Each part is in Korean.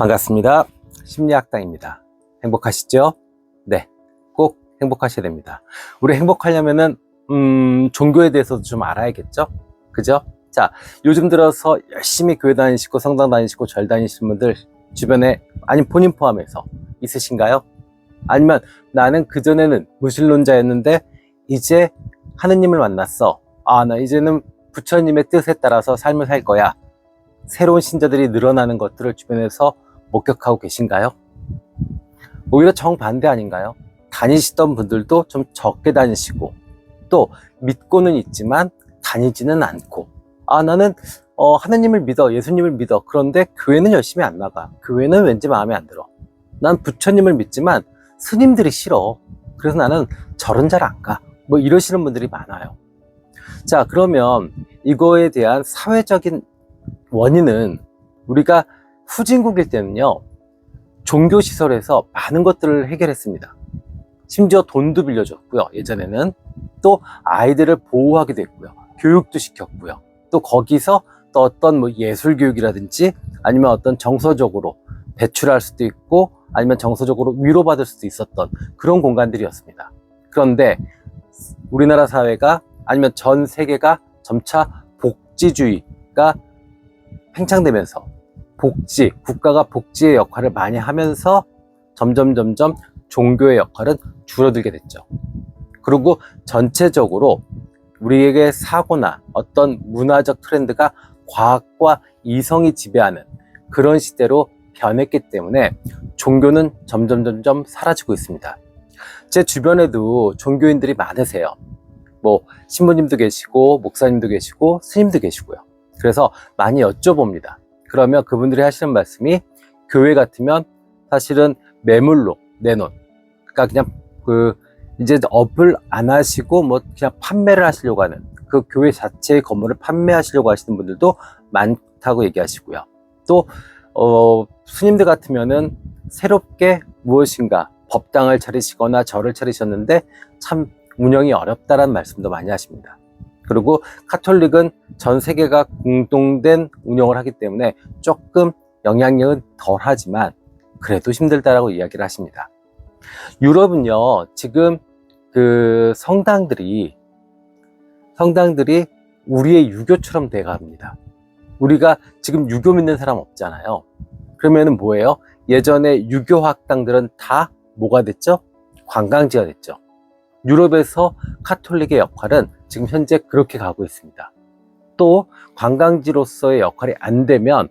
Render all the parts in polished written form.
반갑습니다. 심리학당입니다. 행복하시죠? 네, 꼭 행복하셔야 됩니다. 우리 행복하려면은 종교에 대해서도 좀 알아야겠죠? 그죠? 자, 요즘 들어서 열심히 교회 다니시고 성당 다니시고 절 다니시는 분들 주변에, 아니면 본인 포함해서 있으신가요? 아니면 나는 그전에는 무신론자였는데 이제 하느님을 만났어. 나 이제는 부처님의 뜻에 따라서 삶을 살 거야. 새로운 신자들이 늘어나는 것들을 주변에서 목격하고 계신가요? 오히려 정반대 아닌가요? 다니시던 분들도 좀 적게 다니시고, 또 믿고는 있지만 다니지는 않고, 나는 하느님을 믿어, 예수님을 믿어. 그런데 교회는 열심히 안 나가. 교회는 왠지 마음에 안 들어. 난 부처님을 믿지만 스님들이 싫어. 그래서 나는 절은 잘 안 가. 뭐 이러시는 분들이 많아요. 자, 그러면 이거에 대한 사회적인 원인은, 우리가 후진국일 때는요, 종교시설에서 많은 것들을 해결했습니다. 심지어 돈도 빌려줬고요, 예전에는. 또 아이들을 보호하기도 했고요, 교육도 시켰고요. 또 거기서 또 어떤 뭐 예술교육이라든지, 아니면 어떤 정서적으로 배출할 수도 있고, 아니면 정서적으로 위로받을 수도 있었던 그런 공간들이었습니다. 그런데 우리나라 사회가, 아니면 전 세계가 점차 복지주의가 팽창되면서, 국가가 복지의 역할을 많이 하면서 점점 종교의 역할은 줄어들게 됐죠. 그리고 전체적으로 우리에게 사고나 어떤 문화적 트렌드가 과학과 이성이 지배하는 그런 시대로 변했기 때문에 종교는 점점 사라지고 있습니다. 제 주변에도 종교인들이 많으세요. 뭐 신부님도 계시고 목사님도 계시고 스님도 계시고요. 그래서 많이 여쭤봅니다. 그러면 그분들이 하시는 말씀이, 교회 같으면 사실은 매물로 내놓은, 그러니까 그냥 이제 업을 안 하시고 뭐 그냥 판매를 하시려고 하는, 그 교회 자체의 건물을 판매하시려고 하시는 분들도 많다고 얘기하시고요. 또 스님들 같으면은 새롭게 무엇인가 법당을 차리시거나 절을 차리셨는데 참 운영이 어렵다라는 말씀도 많이 하십니다. 그리고 카톨릭은 전 세계가 공동된 운영을 하기 때문에 조금 영향력은 덜하지만 그래도 힘들다라고 이야기를 하십니다. 유럽은요, 지금 그 성당들이 우리의 유교처럼 돼갑니다. 우리가 지금 유교 믿는 사람 없잖아요. 그러면은 뭐예요? 예전에 유교 학당들은 다 뭐가 됐죠? 관광지가 됐죠. 유럽에서 카톨릭의 역할은 지금 현재 그렇게 가고 있습니다. 또 관광지로서의 역할이 안 되면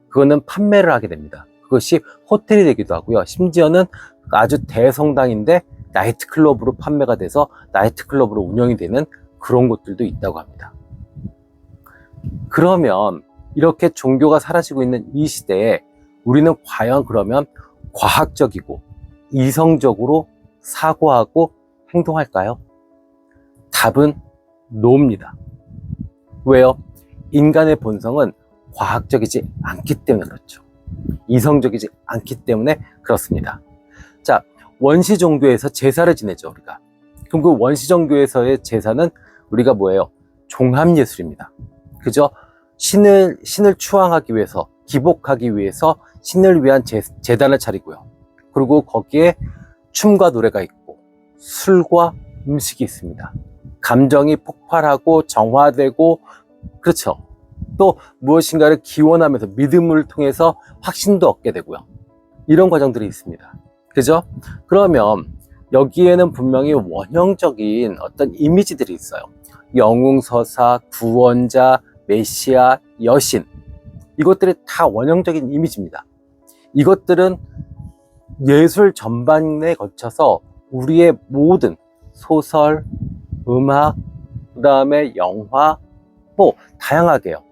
그거는 판매를 하게 됩니다. 그것이 호텔이 되기도 하고요. 심지어는 아주 대성당인데 나이트클럽으로 판매가 돼서 나이트클럽으로 운영이 되는 그런 곳들도 있다고 합니다. 그러면 이렇게 종교가 사라지고 있는 이 시대에 우리는 과연 그러면 과학적이고 이성적으로 사고하고 행동할까요? 답은 노입니다. 왜요? 인간의 본성은 과학적이지 않기 때문에 그렇죠. 이성적이지 않기 때문에 그렇습니다. 자, 원시 종교에서 제사를 지내죠, 우리가. 그럼 그 원시 종교에서의 제사는 우리가 뭐예요? 종합예술입니다. 그죠? 신을 추앙하기 위해서, 기복하기 위해서 신을 위한 제단을 차리고요. 그리고 거기에 춤과 노래가 있고 술과 음식이 있습니다. 감정이 폭발하고 정화되고, 그렇죠. 또 무엇인가를 기원하면서 믿음을 통해서 확신도 얻게 되고요. 이런 과정들이 있습니다. 그죠? 그러면 여기에는 분명히 원형적인 어떤 이미지들이 있어요. 영웅서사, 구원자, 메시아, 여신. 이것들이 다 원형적인 이미지입니다. 이것들은 예술 전반에 걸쳐서 우리의 모든 소설, 음악, 그 다음에 영화, 뭐 다양하게요.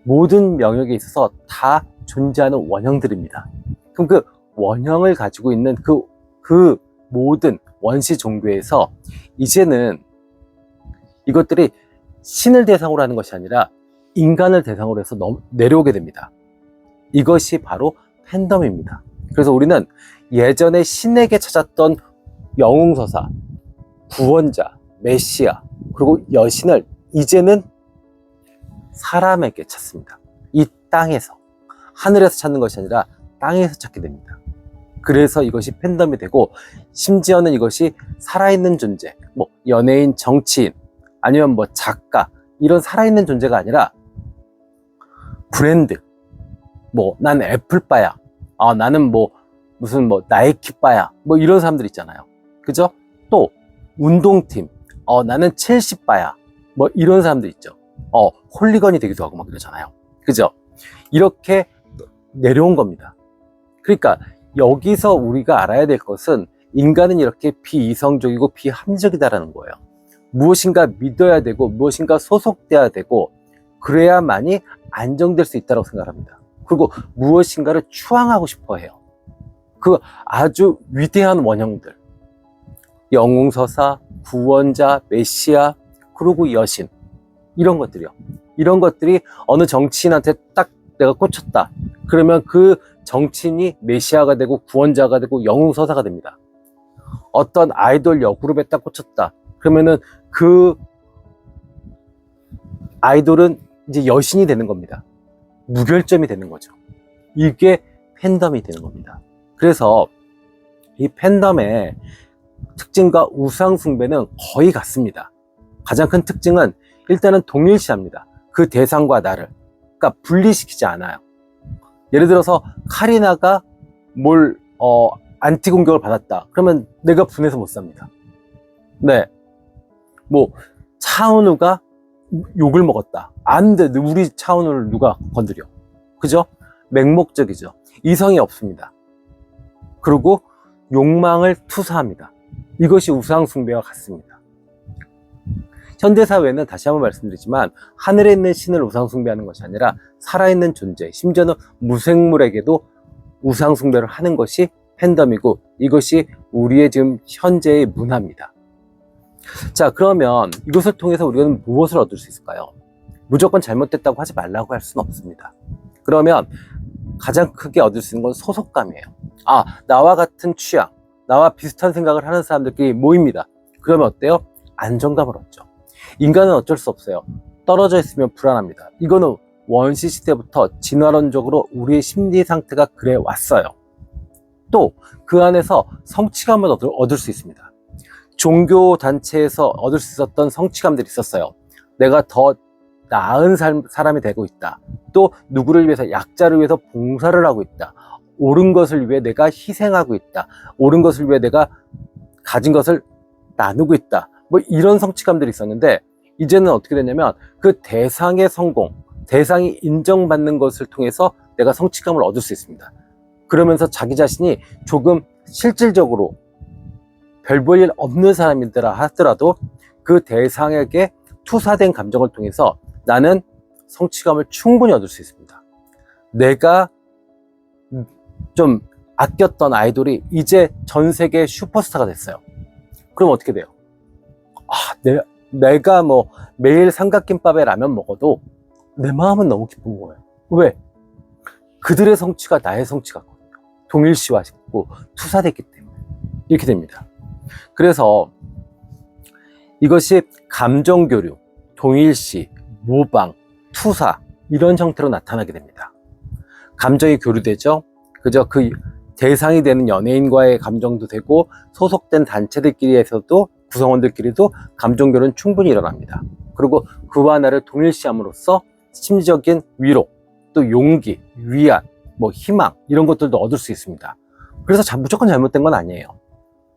모든 영역에 있어서 다 존재하는 원형들입니다. 그럼 그 원형을 가지고 있는 그 모든 원시 종교에서 이제는 이것들이 신을 대상으로 하는 것이 아니라 인간을 대상으로 해서 내려오게 됩니다. 이것이 바로 팬덤입니다. 그래서 우리는 예전에 신에게 찾았던 영웅서사, 구원자, 메시아, 그리고 여신을 이제는 사람에게 찾습니다. 이 땅에서, 하늘에서 찾는 것이 아니라 땅에서 찾게 됩니다. 그래서 이것이 팬덤이 되고, 심지어는 이것이 살아있는 존재, 뭐 연예인, 정치인, 아니면 뭐 작가, 이런 살아있는 존재가 아니라 브랜드, 뭐 난 애플바야, 나는 뭐 무슨 뭐 나이키바야, 뭐 이런 사람들 있잖아요. 그죠? 또 운동팀, 나는 첼시바야, 뭐 이런 사람들 있죠. 홀리건이 되기도 하고 막 그러잖아요. 그죠? 이렇게 내려온 겁니다. 그러니까 여기서 우리가 알아야 될 것은, 인간은 이렇게 비이성적이고 비합리적이다라는 거예요. 무엇인가 믿어야 되고 무엇인가 소속돼야 되고, 그래야만이 안정될 수 있다고 생각합니다. 그리고 무엇인가를 추앙하고 싶어 해요. 그 아주 위대한 원형들, 영웅서사, 구원자, 메시아, 그리고 여신, 이런 것들이요. 이런 것들이 어느 정치인한테 딱 내가 꽂혔다 그러면 그 정치인이 메시아가 되고 구원자가 되고 영웅서사가 됩니다. 어떤 아이돌 여그룹에 딱 꽂혔다 그러면은 그 아이돌은 이제 여신이 되는 겁니다. 무결점이 되는 거죠. 이게 팬덤이 되는 겁니다. 그래서 이 팬덤의 특징과 우상숭배는 거의 같습니다. 가장 큰 특징은 일단은 동일시합니다. 그 대상과 나를, 그러니까 분리시키지 않아요. 예를 들어서 카리나가 안티 공격을 받았다 그러면 내가 분해서 못 삽니다. 네, 뭐 차은우가 욕을 먹었다, 안 돼, 우리 차은우를 누가 건드려. 그죠? 맹목적이죠. 이성이 없습니다. 그리고 욕망을 투사합니다. 이것이 우상숭배와 같습니다. 현대사회는 다시 한번 말씀드리지만, 하늘에 있는 신을 우상숭배하는 것이 아니라 살아있는 존재, 심지어는 무생물에게도 우상숭배를 하는 것이 팬덤이고, 이것이 우리의 지금 현재의 문화입니다. 자, 그러면 이것을 통해서 우리는 무엇을 얻을 수 있을까요? 무조건 잘못됐다고 하지 말라고 할 수는 없습니다. 그러면 가장 크게 얻을 수 있는 건 소속감이에요. 나와 같은 취향, 나와 비슷한 생각을 하는 사람들끼리 모입니다. 그러면 어때요? 안정감을 얻죠. 인간은 어쩔 수 없어요. 떨어져 있으면 불안합니다. 이거는 원시 시대부터 진화론적으로 우리의 심리 상태가 그래 왔어요. 또 그 안에서 성취감을 얻을 수 있습니다. 종교 단체에서 얻을 수 있었던 성취감들이 있었어요. 내가 더 나은 사람이 되고 있다. 또 누구를 위해서, 약자를 위해서 봉사를 하고 있다. 옳은 것을 위해 내가 희생하고 있다. 옳은 것을 위해 내가 가진 것을 나누고 있다. 뭐 이런 성취감들이 있었는데, 이제는 어떻게 되냐면 그 대상의 성공, 대상이 인정받는 것을 통해서 내가 성취감을 얻을 수 있습니다. 그러면서 자기 자신이 조금 실질적으로 별 볼 일 없는 사람이더라 하더라도 그 대상에게 투사된 감정을 통해서 나는 성취감을 충분히 얻을 수 있습니다. 내가 좀 아꼈던 아이돌이 이제 전 세계 슈퍼스타가 됐어요. 그럼 어떻게 돼요? 내가 뭐 매일 삼각김밥에 라면 먹어도 내 마음은 너무 기쁜 거예요. 왜? 그들의 성취가 나의 성취 같거든요. 동일시화시키고 투사됐기 때문에 이렇게 됩니다. 그래서 이것이 감정교류, 동일시, 모방, 투사, 이런 형태로 나타나게 됩니다. 감정이 교류되죠. 그저 그 대상이 되는 연예인과의 감정도 되고, 소속된 단체들끼리에서도, 구성원들끼리도 감정교류는 충분히 일어납니다. 그리고 그와 나를 동일시함으로써 심리적인 위로, 또 용기, 위안, 뭐 희망, 이런 것들도 얻을 수 있습니다. 그래서 무조건 잘못된 건 아니에요.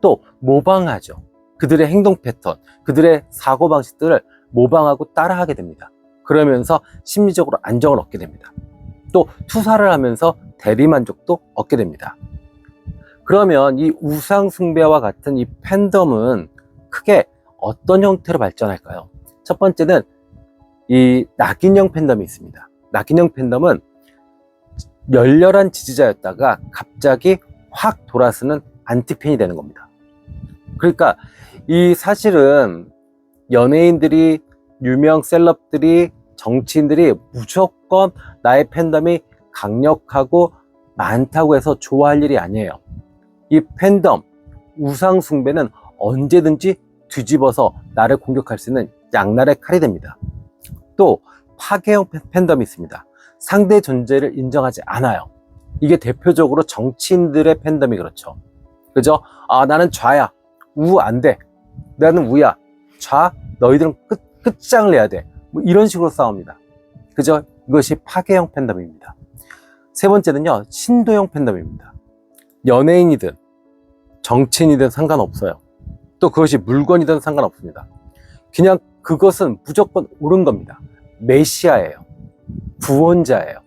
또 모방하죠. 그들의 행동 패턴, 그들의 사고방식들을 모방하고 따라하게 됩니다. 그러면서 심리적으로 안정을 얻게 됩니다. 또 투사를 하면서 대리만족도 얻게 됩니다. 그러면 이 우상숭배와 같은 이 팬덤은 크게 어떤 형태로 발전할까요? 첫 번째는 이 낙인형 팬덤이 있습니다. 낙인형 팬덤은 열렬한 지지자였다가 갑자기 확 돌아서는 안티팬이 되는 겁니다. 그러니까 이 사실은 연예인들이, 유명 셀럽들이, 정치인들이 무조건 나의 팬덤이 강력하고 많다고 해서 좋아할 일이 아니에요. 이 팬덤, 우상숭배는 언제든지 뒤집어서 나를 공격할 수 있는 양날의 칼이 됩니다. 또 파괴형 팬덤이 있습니다. 상대 존재를 인정하지 않아요. 이게 대표적으로 정치인들의 팬덤이 그렇죠. 그죠? 아, 나는 좌야. 우 안 돼. 나는 우야. 좌, 너희들은 끝장을 내야 돼. 뭐 이런 식으로 싸웁니다. 그죠? 이것이 파괴형 팬덤입니다. 세 번째는요, 신도형 팬덤입니다. 연예인이든 정치인이든 상관없어요. 또 그것이 물건이든 상관없습니다. 그냥 그것은 무조건 옳은 겁니다. 메시아예요. 구원자예요.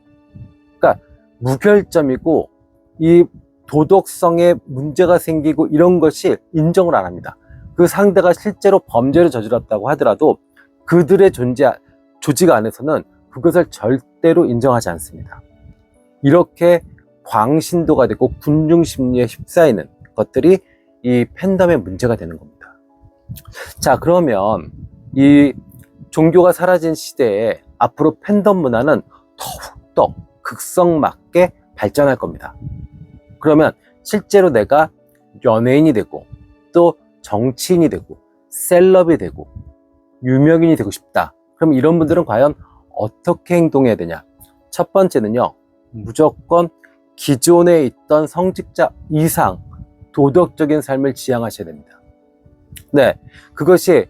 그러니까 무결점이고 이 도덕성에 문제가 생기고 이런 것이 인정을 안 합니다. 그 상대가 실제로 범죄를 저질렀다고 하더라도 그들의 조직 안에서는 그것을 절대로 인정하지 않습니다. 이렇게 광신도가 되고 군중심리에 휩싸이는 것들이 이 팬덤의 문제가 되는 겁니다. 자, 그러면 이 종교가 사라진 시대에 앞으로 팬덤 문화는 더욱더 극성맞게 발전할 겁니다. 그러면 실제로 내가 연예인이 되고 또 정치인이 되고 셀럽이 되고 유명인이 되고 싶다. 그럼 이런 분들은 과연 어떻게 행동해야 되냐? 첫 번째는요, 무조건 기존에 있던 성직자 이상 도덕적인 삶을 지향하셔야 됩니다. 네, 그것이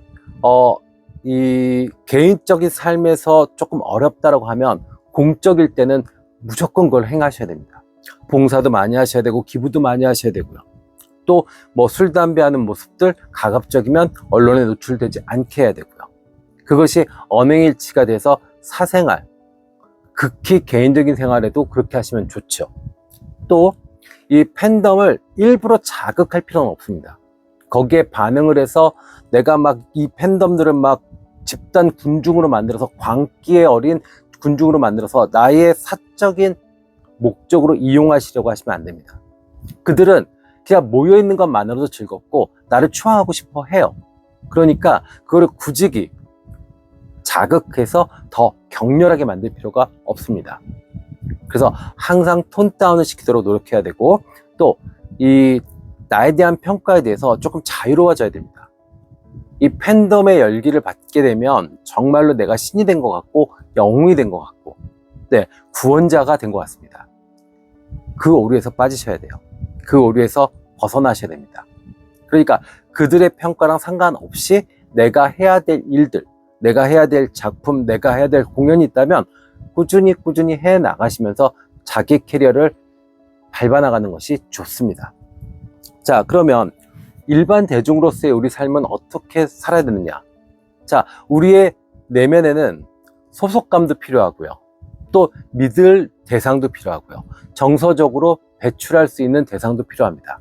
이 개인적인 삶에서 조금 어렵다라고 하면 공적일 때는 무조건 그걸 행하셔야 됩니다. 봉사도 많이 하셔야 되고 기부도 많이 하셔야 되고요. 또 뭐 술, 담배 하는 모습들 가급적이면 언론에 노출되지 않게 해야 되고요. 그것이 언행일치가 돼서 사생활, 극히 개인적인 생활에도 그렇게 하시면 좋죠. 또 이 팬덤을 일부러 자극할 필요는 없습니다. 거기에 반응을 해서 내가 막 이 팬덤들을 막 집단 군중으로 만들어서 광기에 어린 군중으로 만들어서 나의 사적인 목적으로 이용하시려고 하시면 안 됩니다. 그들은 그냥 모여있는 것만으로도 즐겁고 나를 추앙하고 싶어 해요. 그러니까 그거를 굳이 자극해서 더 격렬하게 만들 필요가 없습니다. 그래서 항상 톤 다운을 시키도록 노력해야 되고, 또 이 나에 대한 평가에 대해서 조금 자유로워져야 됩니다. 이 팬덤의 열기를 받게 되면 정말로 내가 신이 된 것 같고 영웅이 된 것 같고, 네, 구원자가 된 것 같습니다. 그 오류에서 빠지셔야 돼요. 그 오류에서 벗어나셔야 됩니다. 그러니까 그들의 평가랑 상관없이 내가 해야 될 일들, 내가 해야 될 작품, 내가 해야 될 공연이 있다면 꾸준히 해 나가시면서 자기 캐리어를 밟아나가는 것이 좋습니다. 자, 그러면 일반 대중으로서의 우리 삶은 어떻게 살아야 되느냐? 자, 우리의 내면에는 소속감도 필요하고요. 또 믿을 대상도 필요하고요. 정서적으로 배출할 수 있는 대상도 필요합니다.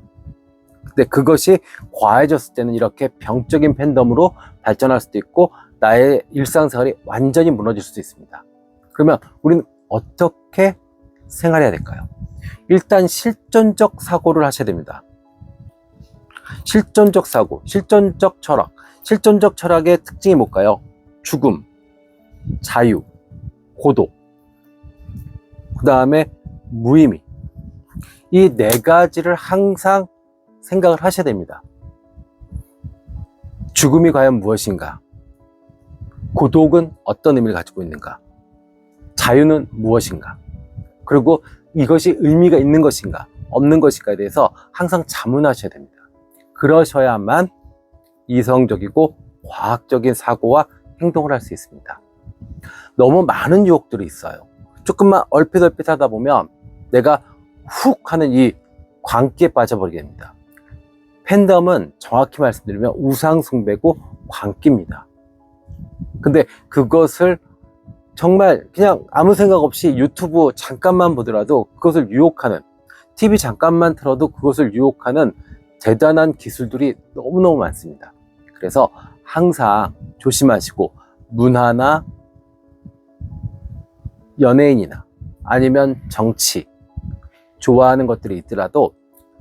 근데 그것이 과해졌을 때는 이렇게 병적인 팬덤으로 발전할 수도 있고 나의 일상생활이 완전히 무너질 수도 있습니다. 그러면 우리는 어떻게 생활해야 될까요? 일단 실존적 사고를 하셔야 됩니다. 실존적 사고, 실존적 철학. 실존적 철학의 특징이 뭘까요? 죽음, 자유, 고독, 그 다음에 무의미. 이 네 가지를 항상 생각을 하셔야 됩니다. 죽음이 과연 무엇인가? 고독은 어떤 의미를 가지고 있는가? 자유는 무엇인가? 그리고 이것이 의미가 있는 것인가? 없는 것인가에 대해서 항상 자문하셔야 됩니다. 그러셔야만 이성적이고 과학적인 사고와 행동을 할 수 있습니다. 너무 많은 유혹들이 있어요. 조금만 얼핏 하다 보면 내가 훅 하는 이 광기에 빠져버리게 됩니다. 팬덤은 정확히 말씀드리면 우상숭배고 광기입니다. 근데 그것을 정말 그냥 아무 생각 없이 유튜브 잠깐만 보더라도 그것을 유혹하는, TV 잠깐만 틀어도 그것을 유혹하는 대단한 기술들이 너무너무 많습니다. 그래서 항상 조심하시고 문화나 연예인이나 아니면 정치, 좋아하는 것들이 있더라도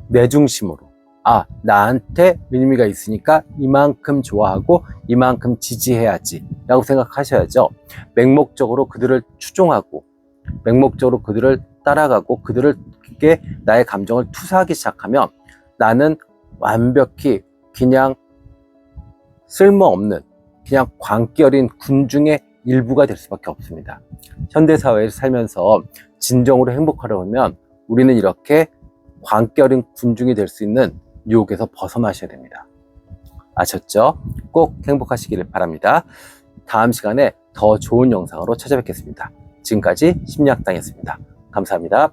내 중심으로, 아, 나한테 의미가 있으니까 이만큼 좋아하고 이만큼 지지해야지 라고 생각하셔야죠. 맹목적으로 그들을 추종하고 맹목적으로 그들을 따라가고 그들에게 나의 감정을 투사하기 시작하면 나는 완벽히 그냥 쓸모없는, 그냥 광기 어린 군중의 일부가 될 수밖에 없습니다. 현대사회에 살면서 진정으로 행복하려면 우리는 이렇게 광기 어린 군중이 될 수 있는 유혹에서 벗어나셔야 됩니다. 아셨죠? 꼭 행복하시기를 바랍니다. 다음 시간에 더 좋은 영상으로 찾아뵙겠습니다. 지금까지 심리학당이었습니다. 감사합니다.